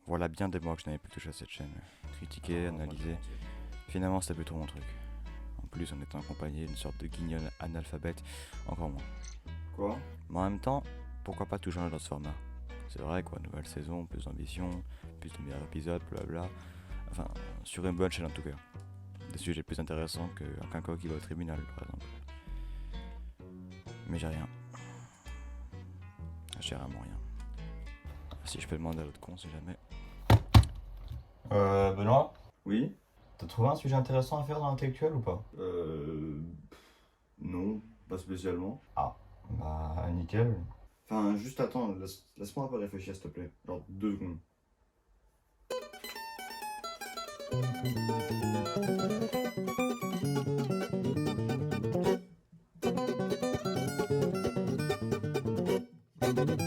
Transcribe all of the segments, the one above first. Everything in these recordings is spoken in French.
Voilà bien des mois que je n'avais plus touché à cette chaîne. Critiquer, analyser, finalement c'était plutôt mon truc. En plus on était accompagné d'une sorte de guignol analphabète, encore moins. Quoi? Mais en même temps, pourquoi pas tout changer dans ce format? C'est vrai quoi, nouvelle saison, plus d'ambition, plus de meilleurs épisodes, blablabla. Enfin, sur une bonne chaîne en tout cas. Des sujets plus intéressants qu'un coq qui va au tribunal par exemple. Mais j'ai rien. J'ai vraiment rien. Si je peux demander à l'autre con si jamais. Benoît, Oui. t'as trouvé un sujet intéressant à faire dans l'intellectuel ou pas? Non, pas spécialement. Ah, bah nickel. Enfin, juste attends, laisse-moi un peu réfléchir s'il te plaît. Genre 2 secondes.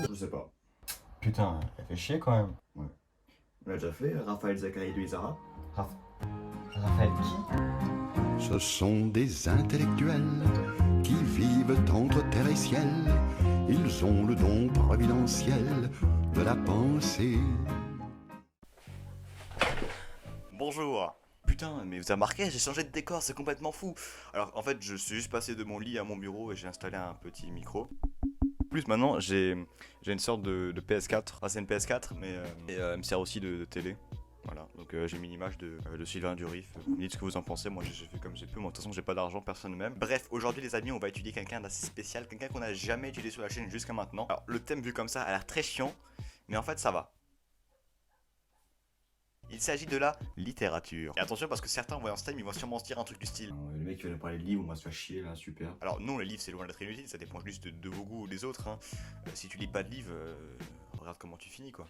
Je sais pas. Putain, elle fait chier quand même. Ouais. On l'a déjà fait, Raphaël Zacharie de Isara. Raph- Raphaël qui? Ce sont des intellectuels qui vivent entre terre et ciel. Ils ont le don providentiel de la pensée. Bonjour. Putain, mais vous avez remarqué, j'ai changé de décor, c'est complètement fou. Alors en fait, je suis juste passé de mon lit à mon bureau et j'ai installé un petit micro. En plus, maintenant, j'ai une sorte de PS4. Enfin, c'est une PS4, mais elle me sert aussi de télé. Voilà, donc j'ai mis une image de Sylvain Durif. Vous me dites ce que vous en pensez, moi j'ai fait comme j'ai pu. Moi de toute façon, j'ai pas d'argent, personne ne m'aime. Bref, aujourd'hui, les amis, on va étudier quelqu'un d'assez spécial, quelqu'un qu'on n'a jamais étudié sur la chaîne jusqu'à maintenant. Alors, le thème vu comme ça a l'air très chiant, mais en fait, ça va. Il s'agit de la littérature. Et attention parce que certains en voyant ce thème, ils vont sûrement se dire un truc du style. Le mec qui va nous parler de livres, on va se faire chier là, super. Alors non, les livres c'est loin d'être inutile, ça dépend juste de vos goûts ou des autres. Hein. Si tu lis pas de livres, regarde comment tu finis quoi.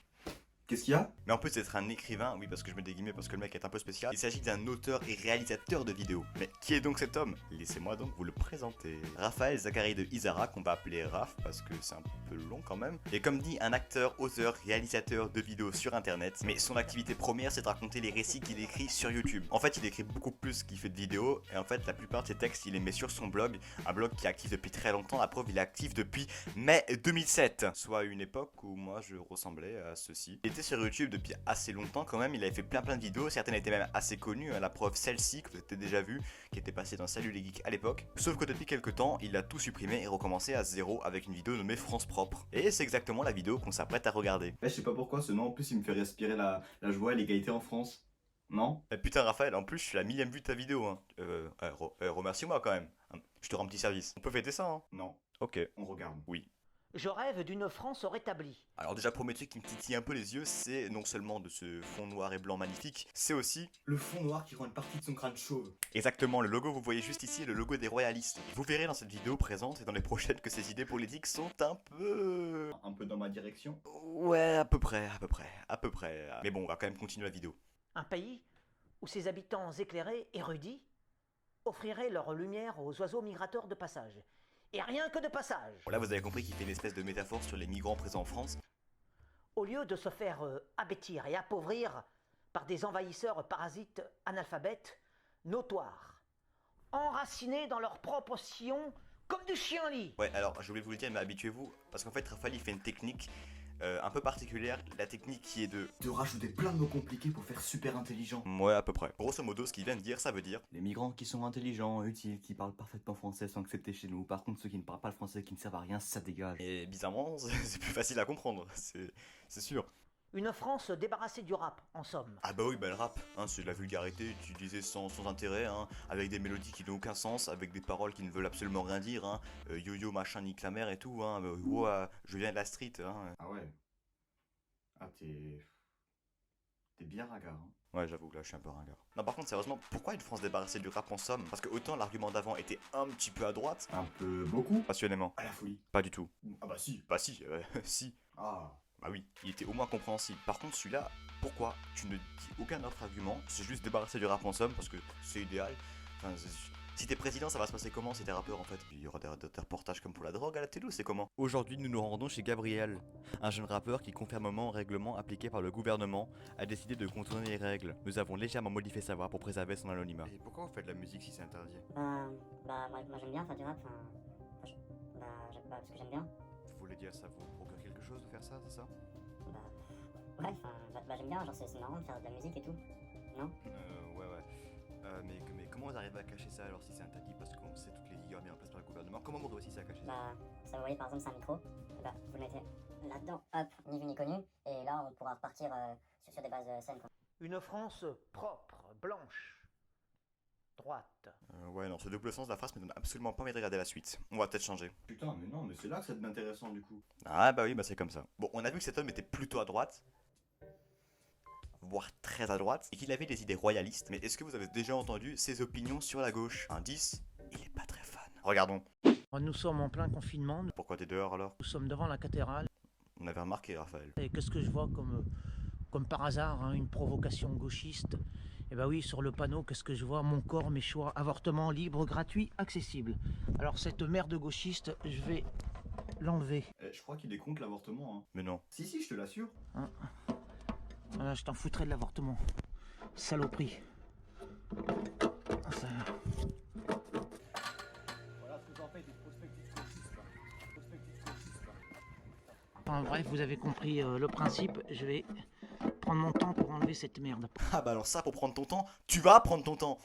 Qu'est-ce qu'il y a? Mais en plus d'être un écrivain, oui parce que je mets des guillemets parce que le mec est un peu spécial, il s'agit d'un auteur et réalisateur de vidéos. Mais qui est donc cet homme? Laissez-moi donc vous le présenter. Raphaël Zacharie de Isara, qu'on va appeler Raph parce que c'est un peu long quand même. Et comme dit, un acteur, auteur, réalisateur de vidéos sur internet. Mais son activité première c'est de raconter les récits qu'il écrit sur YouTube. En fait il écrit beaucoup plus qu'il fait de vidéos et en fait la plupart de ses textes il les met sur son blog. Un blog qui est actif depuis très longtemps, la preuve il est actif depuis mai 2007. Soit une époque où moi je ressemblais à ceci. Il était sur YouTube depuis assez longtemps quand même, il avait fait plein de vidéos, certaines étaient même assez connues, la preuve celle-ci que vous avez déjà vue, qui était passée dans Salut les Geeks à l'époque. Sauf que depuis quelques temps, il a tout supprimé et recommencé à zéro avec une vidéo nommée France Propre. Et c'est exactement la vidéo qu'on s'apprête à regarder. Je sais pas pourquoi, ce nom en plus il me fait respirer la joie et l'égalité en France. Non? Putain Raphaël, en plus je suis la millième vue de ta vidéo hein. Remercie-moi quand même. Je te rends un petit service. On peut fêter ça hein. Non. Ok. On regarde. Oui. Je rêve d'une France rétablie. Alors déjà premier truc qui me titille un peu les yeux, c'est non seulement de ce fond noir et blanc magnifique, c'est aussi Le fond noir qui rend une partie de son crâne chauve. exactement le logo que vous voyez juste ici est le logo des royalistes. Vous verrez dans cette vidéo présente et dans les prochaines que ses idées politiques sont un peu... Un peu dans ma direction. Ouais, à peu près, à peu près, à peu près. Mais bon, on va quand même continuer la vidéo. Un pays où ses habitants éclairés, érudits, offriraient leur lumière aux oiseaux migrateurs de passage. Et rien que de passage. Bon là vous avez compris qu'il fait une espèce de métaphore sur les migrants présents en France. Au lieu de se faire abêtir et appauvrir par des envahisseurs parasites analphabètes, notoires, enracinés dans leur propre sillon comme du chien-lit. Ouais, alors je voulais vous le dire, mais habituez-vous, parce qu'en fait Raphaël il fait une technique un peu particulière, la technique qui est de... De rajouter plein de mots compliqués pour faire super intelligent. Ouais, à peu près. Grosso modo, ce qu'il vient de dire, ça veut dire... Les migrants qui sont intelligents, utiles, qui parlent parfaitement français sont acceptés chez nous. Par contre, ceux qui ne parlent pas le français, qui ne servent à rien, ça dégage. Et bizarrement, c'est plus facile à comprendre, c'est sûr. Une France débarrassée du rap, en somme. Ah bah oui, bah le rap, hein, c'est de la vulgarité utilisée sans intérêt, hein, avec des mélodies qui n'ont aucun sens, avec des paroles qui ne veulent absolument rien dire, hein, yo-yo machin nique la mère et tout, hein, ouah, je viens de la street, hein. Ah ouais. Ah t'es bien ringard, hein. Ouais, j'avoue, là je suis un peu ringard. Non, par contre, sérieusement, pourquoi une France débarrassée du rap en somme? Parce que autant l'argument d'avant était un petit peu à droite, Un peu beaucoup. passionnément, À la folie. pas du tout. Ah bah si. Bah si, si. Ah. Bah oui, il était au moins compréhensible. Par contre, celui-là, pourquoi tu ne dis aucun autre argument? C'est juste débarrasser du rap en somme parce que c'est idéal. Enfin, si t'es président, ça va se passer comment si t'es rappeur en fait? Il y aura des reportages comme pour la drogue à la télé ou c'est comment? Aujourd'hui, nous nous rendons chez Gabriel, un jeune rappeur qui, conformément aux règlements appliqués par le gouvernement, a décidé de contourner les règles. Nous avons légèrement modifié sa voix pour préserver son anonymat. Et pourquoi vous faites de la musique si c'est interdit? Moi j'aime bien faire du rap, parce que j'aime bien. Vous voulez dire ça vous procure quelque chose de faire ça, c'est ça? Bah, Ouais, enfin, j'aime bien, genre c'est marrant de faire de la musique et tout. Non? Ouais. Mais comment vous arrivez à cacher ça alors si c'est interdit parce qu'on sait toutes les rigueurs mises en place par le gouvernement? Comment vous réussissez à cacher ça? Bah, ça vous voyez par exemple c'est un micro, et bah vous le mettez là-dedans, hop, ni vu ni connu, et là on pourra repartir sur des bases saines quoi. Une France propre, blanche, droite. Ouais, non, ce double sens de la phrase me donne absolument pas envie de regarder la suite. On va peut-être changer. Putain, mais non, mais c'est là que ça devient intéressant du coup. Ah bah oui, bah c'est comme ça. Bon, on a vu que cet homme était plutôt à droite, voire très à droite, et qu'il avait des idées royalistes. Mais est-ce que vous avez déjà entendu ses opinions sur la gauche? Indice, il est pas très fan. Regardons. Nous sommes en plein confinement, Pourquoi t'es dehors alors? nous sommes devant la cathédrale, On avait remarqué, Raphaël. et qu'est-ce que je vois comme par hasard, hein, une provocation gauchiste. Et bah oui, sur le panneau, qu'est-ce que je vois? Mon corps, mes choix, avortement libre, gratuit, accessible. Alors cette merde gauchiste, je vais l'enlever. Je crois qu'il est contre l'avortement, hein. Mais non. Si, je te l'assure. Voilà, je t'en foutrais de l'avortement. Saloperie. Ça... Voilà ce que j'en fais des prospectives gauchistes là. Prospectives gauchistes là. Enfin, bref, vous avez compris le principe. Je vais prendre mon temps pour enlever cette merde. Ah bah alors ça, pour prendre ton temps, tu vas prendre ton temps.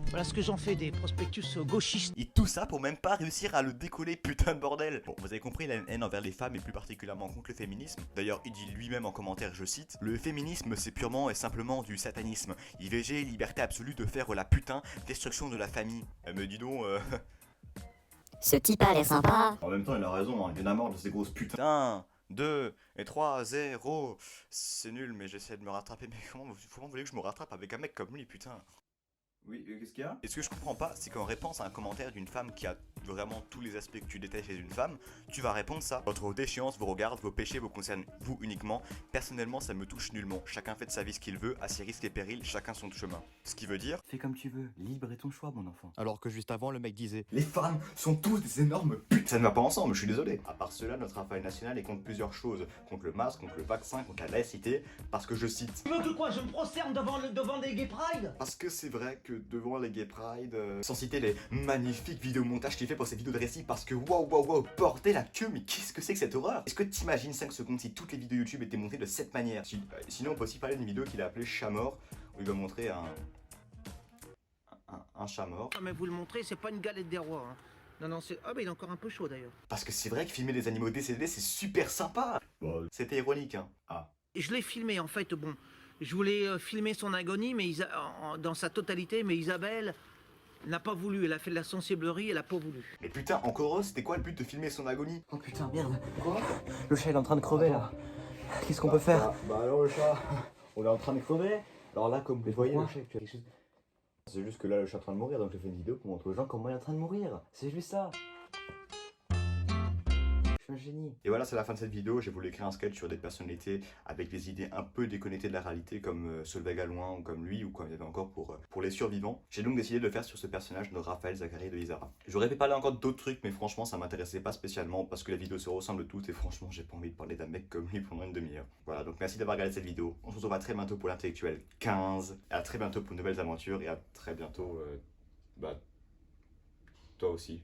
Voilà ce que j'en fais des prospectus gauchistes. Et tout ça pour même pas réussir à le décoller, putain de bordel. Bon, vous avez compris, il a une haine envers les femmes et plus particulièrement contre le féminisme. D'ailleurs, il dit lui-même en commentaire, je cite: le féminisme c'est purement et simplement du satanisme. IVG, liberté absolue de faire la putain, destruction de la famille. Mais dis donc, Ce type a l'air sympa. En même temps, il a raison, hein. Il y en a marre de ces grosses putains. 1, 2 et 3, 0. C'est nul, mais j'essaie de me rattraper. Mais comment vous voulez que je me rattrape avec un mec comme lui, putain? Oui, qu'est-ce qu'il y a? Et ce que je comprends pas, c'est qu'en réponse à un commentaire d'une femme qui a vraiment tous les aspects que tu détestes chez une femme, tu vas répondre ça. Votre déchéance vous regarde, vos péchés vous concernent vous uniquement. Personnellement, ça me touche nullement. Chacun fait de sa vie ce qu'il veut, à ses risques et périls, chacun son chemin. Ce qui veut dire... Fais comme tu veux, libre est ton choix, mon enfant. Alors que juste avant, le mec disait... Les femmes sont tous des énormes putes. Ça ne va pas ensemble, je suis désolé. À part cela, notre Raphaël national est contre plusieurs choses. Contre le masque, contre le vaccin, contre la laïcité. Parce que je cite... Tu veux que quoi? Je me prosterne devant des gay pride? Parce que c'est vrai que devant les gay pride, sans citer les magnifiques vidéomontages qu'il fait pour ses vidéos de récit, parce que wow, bordel la queue, mais qu'est-ce que c'est que cette horreur? Est-ce que t'imagines 5 secondes si toutes les vidéos YouTube étaient montées de cette manière? Sinon on peut aussi parler d'une vidéo qu'il a appelée Chat mort, où il va montrer un chat mort. Ah, mais vous le montrez, c'est pas une galette des rois. Hein. Non, c'est... Ah, mais il est encore un peu chaud d'ailleurs. Parce que c'est vrai que filmer des animaux décédés c'est super sympa. Bon, C'était ironique, hein. Ah. Et je l'ai filmé en fait, bon. Je voulais filmer son agonie, mais dans sa totalité, mais Isabelle n'a pas voulu. Elle a fait de la sensiblerie, elle a pas voulu. Mais putain, encore heureux, c'était quoi le but de filmer son agonie? oh putain, merde. Quoi? Le chat il est en train de crever là. Qu'est-ce qu'on peut faire? Bah alors le chat, on est en train de crever. Alors là, comme vous voyez, le chat, quelque chose. C'est juste que là, le chat est en train de mourir, donc j'ai fait une vidéo pour montrer aux gens comment il est en train de mourir. C'est juste ça. Je suis un génie. Et voilà, c'est la fin de cette vidéo. J'ai voulu écrire un sketch sur des personnalités avec des idées un peu déconnectées de la réalité, comme Solveig Galouin ou comme lui, ou comme il y avait encore pour les survivants. J'ai donc décidé de le faire sur ce personnage de Raphaël Zacharie de Izara. J'aurais pu parler encore d'autres trucs, mais franchement, ça m'intéressait pas spécialement parce que les vidéos se ressemblent toutes et franchement, j'ai pas envie de parler d'un mec comme lui pendant une demi-heure. Voilà, donc merci d'avoir regardé cette vidéo. On se retrouve à très bientôt pour l'intellectuel 15. Et à très bientôt pour de nouvelles aventures et à très bientôt, toi aussi.